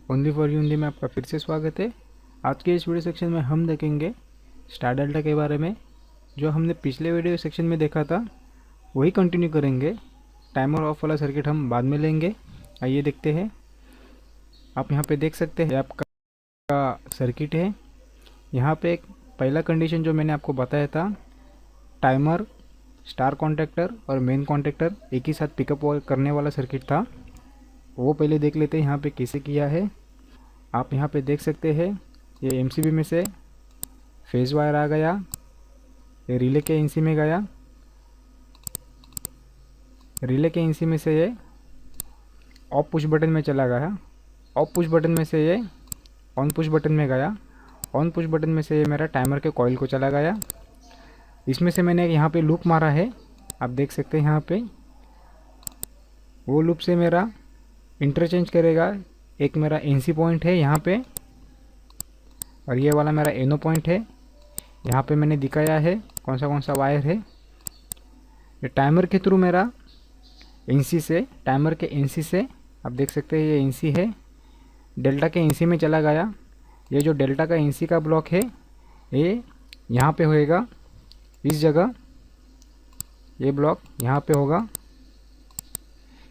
Only for you Hindi में आपका फिर से स्वागत है। आज के इस वीडियो सेक्शन में हम देखेंगे स्टार डेल्टा के बारे में। जो हमने पिछले वीडियो सेक्शन में देखा था वही कंटिन्यू करेंगे। टाइमर ऑफ वाला सर्किट हम बाद में लेंगे। आइए देखते हैं। आप यहाँ पे देख सकते हैं आपका सर्किट है। यहाँ पे एक पहला कंडीशन जो मैंने आपको बताया था, टाइमर, स्टार कॉन्टैक्टर और मेन कॉन्टैक्टर एक ही साथ पिकअप करने वाला सर्किट था, वो पहले देख लेते हैं यहाँ पे कैसे किया है। आप यहाँ पे देख सकते हैं ये एमसीबी में से फेज वायर आ गया, ये रिले के एनसी में गया, रिले के एनसी में से ये ऑफ पुश बटन में चला गया, ऑफ पुश बटन में से ये ऑन पुश बटन में गया, ऑन पुश बटन में से ये मेरा टाइमर के कॉइल को चला गया। इसमें से मैंने यहाँ पे लूप मारा है, आप देख सकते हैं यहाँ पे। वो लूप से मेरा इंटरचेंज करेगा। एक मेरा एनसी पॉइंट है यहाँ पे और ये वाला मेरा एनो पॉइंट है। यहाँ पे मैंने दिखाया है कौन सा वायर है। ये टाइमर के थ्रू मेरा एनसी से, टाइमर के एनसी से आप देख सकते हैं ये एनसी है, डेल्टा के एनसी में चला गया। ये जो डेल्टा का एनसी का ब्लॉक है ये यहाँ पे होएगा, इस जगह ये ब्लॉक यहाँ पे होगा।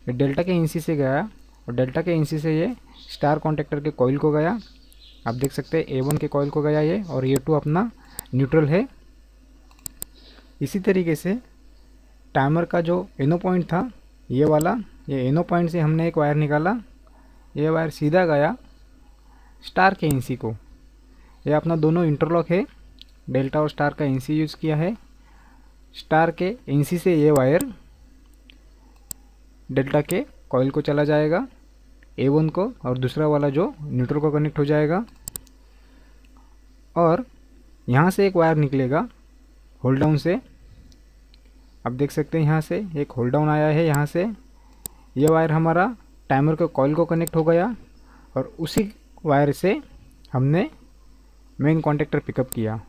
ये डेल्टा के एनसी से गया और डेल्टा के एनसी से ये स्टार कॉन्टैक्टर के कॉइल को गया। आप देख सकते हैं A1 के कॉइल को गया ये, और A2 अपना न्यूट्रल है। इसी तरीके से टाइमर का जो एनो पॉइंट था ये वाला, ये एनो पॉइंट से हमने एक वायर निकाला, ये वायर सीधा गया स्टार के एनसी को। ये अपना दोनों इंटरलॉक है, डेल्टा और स्टार का एनसी यूज़ किया है। स्टार के एनसी से ये वायर डेल्टा के कॉइल को चला जाएगा A1 को, और दूसरा वाला जो न्यूट्रल को कनेक्ट हो जाएगा। और यहाँ से एक वायर निकलेगा होल्ड डाउन से, आप देख सकते हैं यहाँ से एक होल्ड डाउन आया है। यहाँ से ये वायर हमारा टाइमर के कॉइल को कनेक्ट हो गया और उसी वायर से हमने मेन कॉन्टैक्टर पिकअप किया।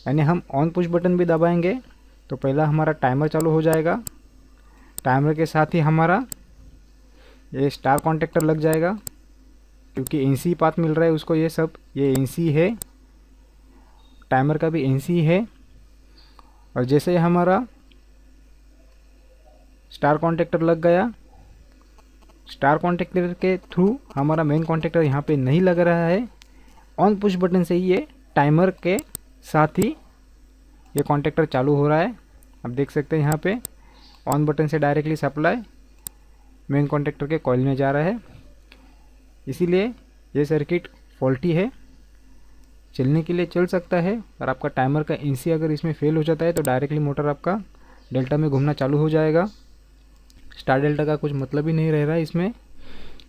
यानी हम ऑन पुश बटन भी दबाएंगे तो पहला हमारा टाइमर चालू हो जाएगा, टाइमर के साथ ही हमारा ये स्टार कॉन्टैक्टर लग जाएगा, क्योंकि एनसी पाथ मिल रहा है उसको। ये सब ये एनसी है, टाइमर का भी एनसी है। और जैसे हमारा स्टार कॉन्टैक्टर लग गया, स्टार कॉन्टैक्टर के थ्रू हमारा मेन कॉन्टैक्टर यहाँ पे नहीं लग रहा है। ऑन पुश बटन से ही ये टाइमर के साथ ही ये कॉन्टैक्टर चालू हो रहा है। आप देख सकते हैं यहाँ पे ऑन बटन से डायरेक्टली सप्लाई मेन कॉन्टैक्टर के कॉइल में जा रहा है। इसीलिए ये सर्किट फॉल्टी है, चलने के लिए चल सकता है, और आपका टाइमर का एनसी अगर इसमें फेल हो जाता है तो डायरेक्टली मोटर आपका डेल्टा में घूमना चालू हो जाएगा। स्टार डेल्टा का कुछ मतलब ही नहीं रह रहा है इसमें।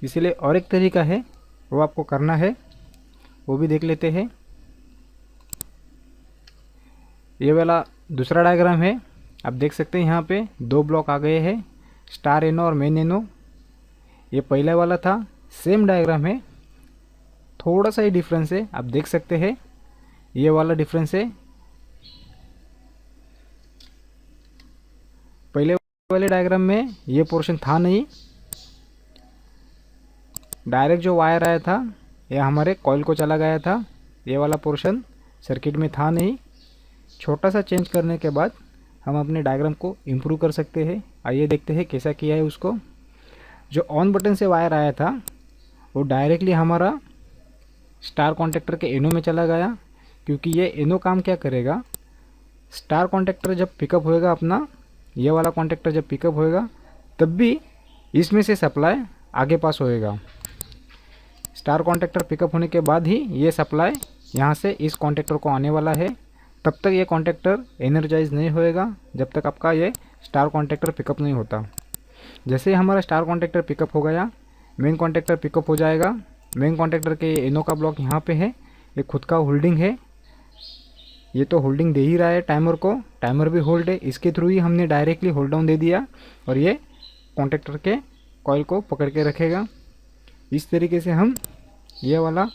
इसीलिए और एक तरीका है वो आपको करना है, वो भी देख लेते हैं। ये वाला दूसरा डायग्राम है, आप देख सकते हैं यहाँ पे दो ब्लॉक आ गए हैं, स्टार एनो और मेन एनो। ये पहले वाला था, सेम डायग्राम है, थोड़ा सा ही डिफरेंस है। आप देख सकते हैं ये वाला डिफरेंस है। पहले वाले डायग्राम में ये पोर्शन था नहीं, डायरेक्ट जो वायर आया था ये हमारे कॉइल को चला गया था। ये वाला पोर्शन सर्किट में था नहीं। छोटा सा चेंज करने के बाद हम अपने डायग्राम को इम्प्रूव कर सकते हैं। आइए देखते हैं कैसा किया है उसको। जो ऑन बटन से वायर आया था वो डायरेक्टली हमारा स्टार कॉन्टैक्टर के एनो में चला गया, क्योंकि ये एनो काम क्या करेगा, स्टार कॉन्टैक्टर जब पिकअप होएगा अपना, ये वाला कॉन्टैक्टर जब पिकअप होएगा तब भी इसमें से सप्लाई आगे पास होएगा। स्टार कॉन्टैक्टर पिकअप होने के बाद ही ये सप्लाई यहाँ से इस कॉन्टैक्टर को आने वाला है। तब तक ये कॉन्टैक्टर एनर्जाइज नहीं होएगा जब तक आपका ये स्टार कॉन्टैक्टर पिकअप नहीं होता। जैसे ही हमारा स्टार कॉन्टैक्टर पिकअप हो गया, मेन कॉन्टैक्टर पिकअप हो जाएगा। मेन कॉन्टैक्टर के एनो का ब्लॉक यहाँ पे है, ये खुद का होल्डिंग है, ये तो होल्डिंग दे ही रहा है टाइमर को, टाइमर भी होल्ड है। इसके थ्रू ही हमने डायरेक्टली होल्ड डाउन दे दिया और ये कॉन्टैक्टर के कॉइल को पकड़ के रखेगा। इस तरीके से हम ये वाला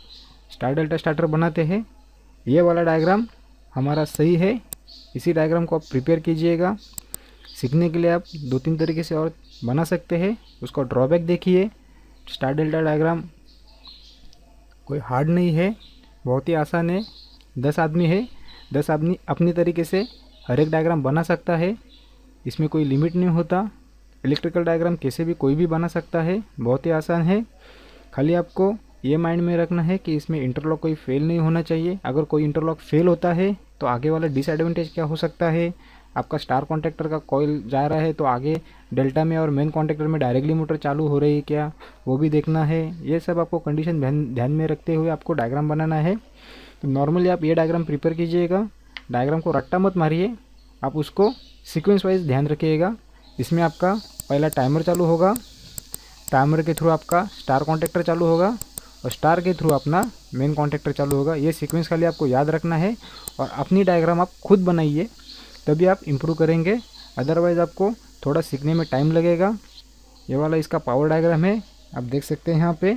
स्टार डेल्टा स्टार्टर बनाते हैं। ये वाला डायग्राम हमारा सही है, इसी डायग्राम को आप प्रिपेयर कीजिएगा। सीखने के लिए आप 2-3 तरीके से और बना सकते हैं, उसको ड्रॉबैक देखिए। स्टार डेल्टा डायग्राम कोई हार्ड नहीं है, बहुत ही आसान है। 10 आदमी है, 10 आदमी अपनी तरीके से हर एक डायग्राम बना सकता है, इसमें कोई लिमिट नहीं होता। इलेक्ट्रिकल डायग्राम कैसे भी कोई भी बना सकता है, बहुत ही आसान है। खाली आपको ये माइंड में रखना है कि इसमें इंटरलॉक कोई फेल नहीं होना चाहिए। अगर कोई इंटरलॉक फेल होता है तो आगे वाला डिसएडवांटेज क्या हो सकता है, आपका स्टार कॉन्टैक्टर का कॉइल जा रहा है तो आगे डेल्टा में और मेन कॉन्टैक्टर में डायरेक्टली मोटर चालू हो रही है क्या, वो भी देखना है। ये सब आपको कंडीशन ध्यान में रखते हुए आपको डायग्राम बनाना है। तो नॉर्मली आप ये डायग्राम प्रिपेयर कीजिएगा, डायग्राम को रट्टा मत मारिए, आप उसको सीक्वेंस वाइज ध्यान रखिएगा। इसमें आपका पहला टाइमर चालू होगा, टाइमर के थ्रू आपका स्टार कॉन्टैक्टर चालू होगा और स्टार के थ्रू अपना मेन कॉन्टैक्टर चालू होगा। ये सीक्वेंस खाली आपको याद रखना है और अपनी डायग्राम आप खुद बनाइए, तभी आप इम्प्रूव करेंगे। अदरवाइज़ आपको थोड़ा सीखने में टाइम लगेगा। ये वाला इसका पावर डायग्राम है, आप देख सकते हैं। यहाँ पे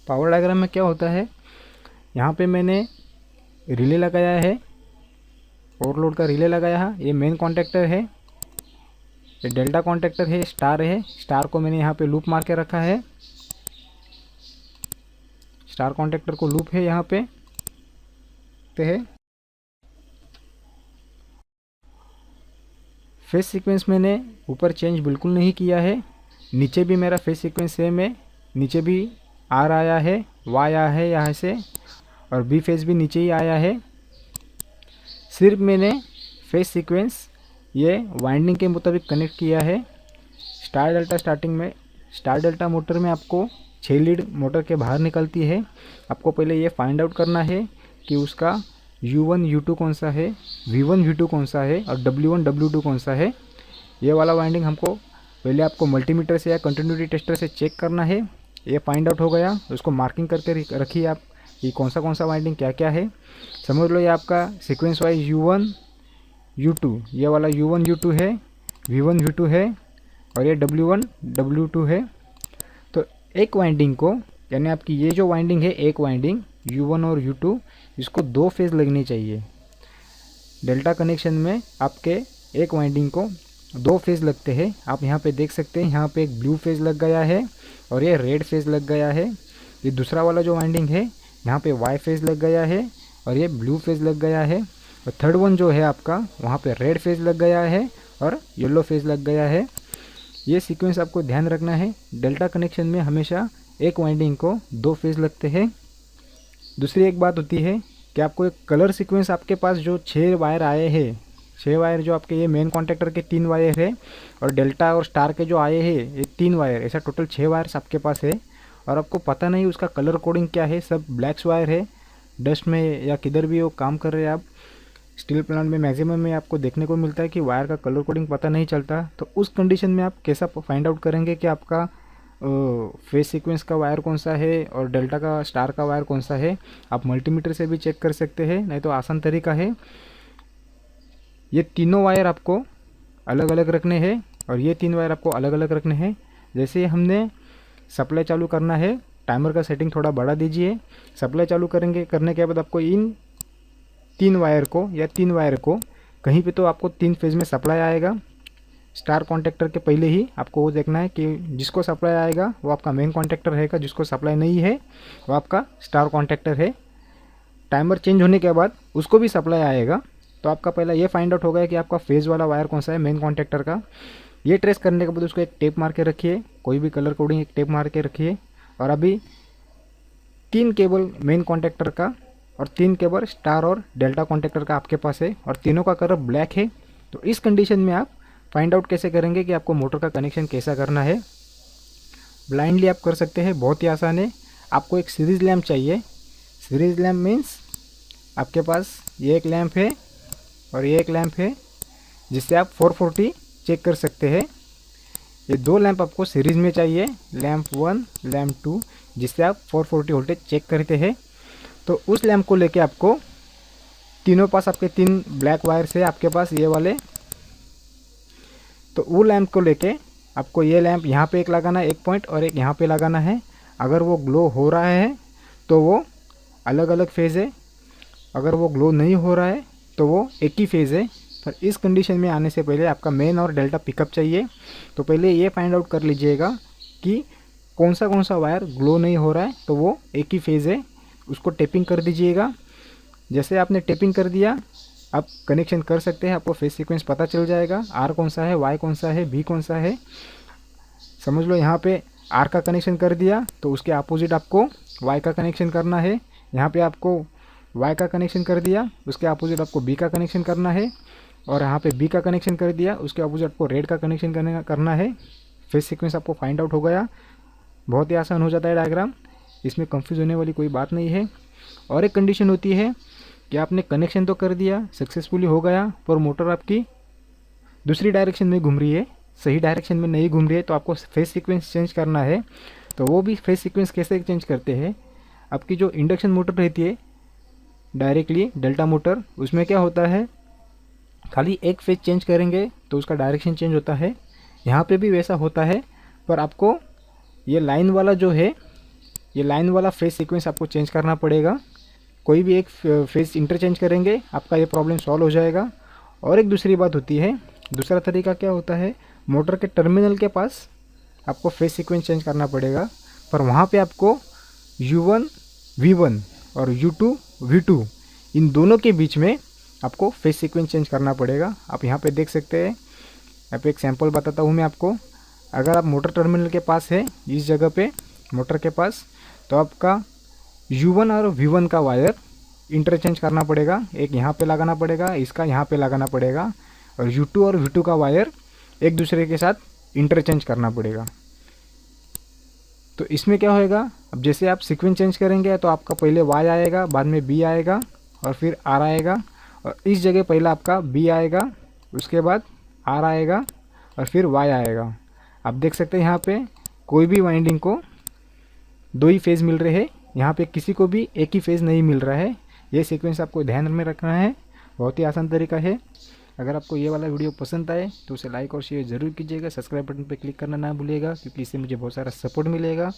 पावर डायग्राम में क्या होता है, यहाँ पे मैंने रिले लगाया है, ओवरलोड का रिले लगाया है। ये मेन कॉन्टैक्टर है, ये डेल्टा कॉन्टैक्टर है, स्टार है। स्टार को मैंने यहाँ पे लूप मार के रखा है, स्टार कॉन्टैक्टर को लूप है यहाँ पे है। फेस सीक्वेंस मैंने ऊपर चेंज बिल्कुल नहीं किया है, नीचे भी मेरा फेस सीक्वेंस सेम है। नीचे भी आर आया है, वाई आया है यहाँ से, और बी फेस भी नीचे ही आया है। सिर्फ मैंने फेस सीक्वेंस ये वाइंडिंग के मुताबिक कनेक्ट किया है। स्टार डेल्टा स्टार्टिंग में, स्टार डेल्टा मोटर में आपको 6 लीड मोटर के बाहर निकलती है। आपको पहले ये फाइंड आउट करना है कि उसका U1 U2 कौन सा है, V1 V2 कौन सा है और W1 W2 कौन सा है। ये वाला वाइंडिंग हमको पहले आपको मल्टीमीटर से या कंटिन्यूटी टेस्टर से चेक करना है। ये फाइंड आउट हो गया, उसको मार्किंग करके रखिए आप कि कौन सा वाइंडिंग क्या क्या है। समझ लो ये आपका सीक्वेंस वाइज U1 U2, ये वाला U1 U2 है, V1 V2 है और ये W1 W2 है। तो एक वाइंडिंग को, यानी आपकी ये जो वाइंडिंग है, एक वाइंडिंग U1 और U2, इसको 2 फेज़ लगनी चाहिए। डेल्टा कनेक्शन में आपके एक वाइंडिंग को 2 फेज़ लगते हैं। आप यहाँ पे देख सकते हैं, यहाँ पे एक ब्लू फेज़ लग गया है और ये रेड फेज़ लग गया है। ये दूसरा वाला जो वाइंडिंग है, यहाँ पे वाई फेज़ लग गया है और ये ब्लू फेज़ लग गया है। और थर्ड वन जो है आपका, वहाँ पे रेड फेज़ लग गया है और येलो फेज़ लग गया है। ये सीक्वेंस आपको ध्यान रखना है। डेल्टा कनेक्शन में हमेशा एक वाइंडिंग को 2 फेज़ लगते हैं। दूसरी एक बात होती है कि आपको एक कलर सीक्वेंस, आपके पास जो 6 वायर आए हैं, 6 वायर जो आपके ये मेन कॉन्टैक्टर के 3 वायर है और डेल्टा और स्टार के जो आए हैं ये 3 वायर, ऐसा टोटल 6 वायर्स आपके पास है और आपको पता नहीं उसका कलर कोडिंग क्या है। सब ब्लैक्स वायर है, डस्ट में या किधर भी वो काम कर रहे हैं आप। स्टील प्लांट में मैक्सिमम में आपको देखने को मिलता है कि वायर का कलर कोडिंग पता नहीं चलता। तो उस कंडीशन में आप कैसा फाइंड आउट करेंगे कि आपका फेस सीक्वेंस का वायर कौन सा है और डेल्टा का स्टार का वायर कौन सा है। आप मल्टीमीटर से भी चेक कर सकते हैं, नहीं तो आसान तरीका है, ये तीनों वायर आपको अलग अलग रखने हैं और ये 3 वायर आपको अलग अलग रखने हैं। जैसे हमने सप्लाई चालू करना है, टाइमर का सेटिंग थोड़ा बढ़ा दीजिए। सप्लाई चालू करने के बाद आपको इन 3 वायर को या 3 वायर को कहीं पे तो आपको 3 फेज़ में सप्लाई आएगा। स्टार कॉन्टैक्टर के पहले ही आपको वो देखना है कि जिसको सप्लाई आएगा वो आपका मेन कॉन्टैक्टर रहेगा, जिसको सप्लाई नहीं है वो आपका स्टार कॉन्टैक्टर है। टाइमर चेंज होने के बाद उसको भी सप्लाई आएगा। तो आपका पहला ये फाइंड आउट हो गया कि आपका फेज़ वाला वायर कौन सा है मेन कॉन्टैक्टर का। ये ट्रेस करने के बाद उसको एक टेप मार के रखिए, कोई भी कलर कोडिंग एक टेप मार के रखिए। और अभी 3 केबल मेन कॉन्टैक्टर का और 3 केबल स्टार और डेल्टा कॉन्टैक्टर का आपके पास है और तीनों का कलर ब्लैक है। तो इस कंडीशन में आप फाइंड आउट कैसे करेंगे कि आपको मोटर का कनेक्शन कैसा करना है। ब्लाइंडली आप कर सकते हैं, बहुत ही आसान है। आपको एक सीरीज़ लैम्प चाहिए। सीरीज़ लैम्प मीन्स आपके पास ये एक लैम्प है और ये एक लैम्प है जिससे आप 440 चेक कर सकते हैं। ये 2 लैम्प आपको सीरीज़ में चाहिए, लैम्प 1 लैम्प 2, जिससे आप 440 वोल्टेज चेक करते हैं। तो उस लैम्प को लेके आपको तीनों पास आपके 3 ब्लैक वायर्स है आपके पास ये वाले। तो वो लैम्प को लेके आपको ये लैम्प यहाँ पे एक लगाना है, एक पॉइंट, और एक यहाँ पे लगाना है। अगर वो ग्लो हो रहा है तो वो अलग अलग फेज़ है, अगर वो ग्लो नहीं हो रहा है तो वो एक ही फेज़ है। पर इस कंडीशन में आने से पहले आपका मेन और डेल्टा पिकअप चाहिए। तो पहले ये फाइंड आउट कर लीजिएगा कि कौन सा वायर ग्लो नहीं हो रहा है तो वो एक ही फेज़ है, उसको टेपिंग कर दीजिएगा। जैसे आपने टेपिंग कर दिया आप कनेक्शन कर सकते हैं, आपको फेज सीक्वेंस पता चल जाएगा, आर कौन सा है, वाई कौन सा है, बी कौन सा है। समझ लो यहाँ पे आर का कनेक्शन कर दिया तो उसके अपोजिट आपको वाई का कनेक्शन करना है। यहाँ पे आपको वाई का कनेक्शन कर दिया उसके अपोजिट आपको बी का कनेक्शन करना है, और यहाँ पे बी का कनेक्शन कर दिया उसके अपोजिट आपको रेड का कनेक्शन करना है। फेज सीक्वेंस आपको फाइंड आउट हो गया। बहुत ही आसान हो जाता है डायग्राम, इसमें कंफ्यूज होने वाली कोई बात नहीं है। और एक कंडीशन होती है कि आपने कनेक्शन तो कर दिया, सक्सेसफुली हो गया, पर मोटर आपकी दूसरी डायरेक्शन में घूम रही है, सही डायरेक्शन में नहीं घूम रही है, तो आपको फेज सीक्वेंस चेंज करना है। तो वो भी फेज सीक्वेंस कैसे चेंज करते हैं, आपकी जो इंडक्शन मोटर रहती है डायरेक्टली डेल्टा मोटर, उसमें क्या होता है खाली एक फेज चेंज करेंगे तो उसका डायरेक्शन चेंज होता है। यहाँ पे भी वैसा होता है, पर आपको ये लाइन वाला जो है, ये लाइन वाला फेज सीक्वेंस आपको चेंज करना पड़ेगा। कोई भी एक फेज इंटरचेंज करेंगे आपका ये प्रॉब्लम सॉल्व हो जाएगा। और एक दूसरी बात होती है, दूसरा तरीका क्या होता है, मोटर के टर्मिनल के पास आपको फेज सीक्वेंस चेंज करना पड़ेगा, पर वहाँ पे आपको U1 V1 और U2 V2 इन दोनों के बीच में आपको फेज सीक्वेंस चेंज करना पड़ेगा। आप यहाँ पे देख सकते हैं, यहाँ पे एक सैंपल बताता हूँ मैं आपको। अगर आप मोटर टर्मिनल के पास है इस जगह पे मोटर के पास, तो आपका U1 और V1 का वायर इंटरचेंज करना पड़ेगा, एक यहाँ पे लगाना पड़ेगा, इसका यहाँ पे लगाना पड़ेगा, और U2 और V2 का वायर एक दूसरे के साथ इंटरचेंज करना पड़ेगा। तो इसमें क्या होएगा, अब जैसे आप सीक्वेंस चेंज करेंगे तो आपका पहले Y आएगा, बाद में B आएगा और फिर R आएगा, और इस जगह पहले आपका B आएगा, उसके बाद R आएगा और फिर Y आएगा। आप देख सकते हैं यहाँ पे कोई भी वाइंडिंग को दो ही फेज़ मिल रहे हैं, यहाँ पे किसी को भी एक ही फेज़ नहीं मिल रहा है। ये सीक्वेंस आपको ध्यान में रखना है, बहुत ही आसान तरीका है। अगर आपको ये वाला वीडियो पसंद आए तो उसे लाइक और शेयर ज़रूर कीजिएगा, सब्सक्राइब बटन पर क्लिक करना ना भूलिएगा, क्योंकि इससे मुझे बहुत सारा सपोर्ट मिलेगा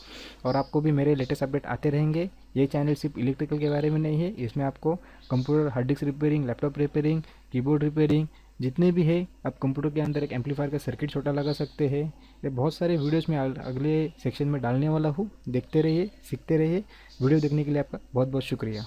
और आपको भी मेरे लेटेस्ट अपडेट आते रहेंगे। ये चैनल सिर्फ इलेक्ट्रिकल के बारे में नहीं है, इसमें आपको computer hard disk repairing, laptop repairing, keyboard repairing जितने भी है, आप कंप्यूटर के अंदर एक एम्पलीफायर का सर्किट छोटा लगा सकते हैं। ये बहुत सारे वीडियोस में अगले सेक्शन में डालने वाला हूँ, देखते रहिए, सीखते रहिए। वीडियो देखने के लिए आपका बहुत बहुत शुक्रिया।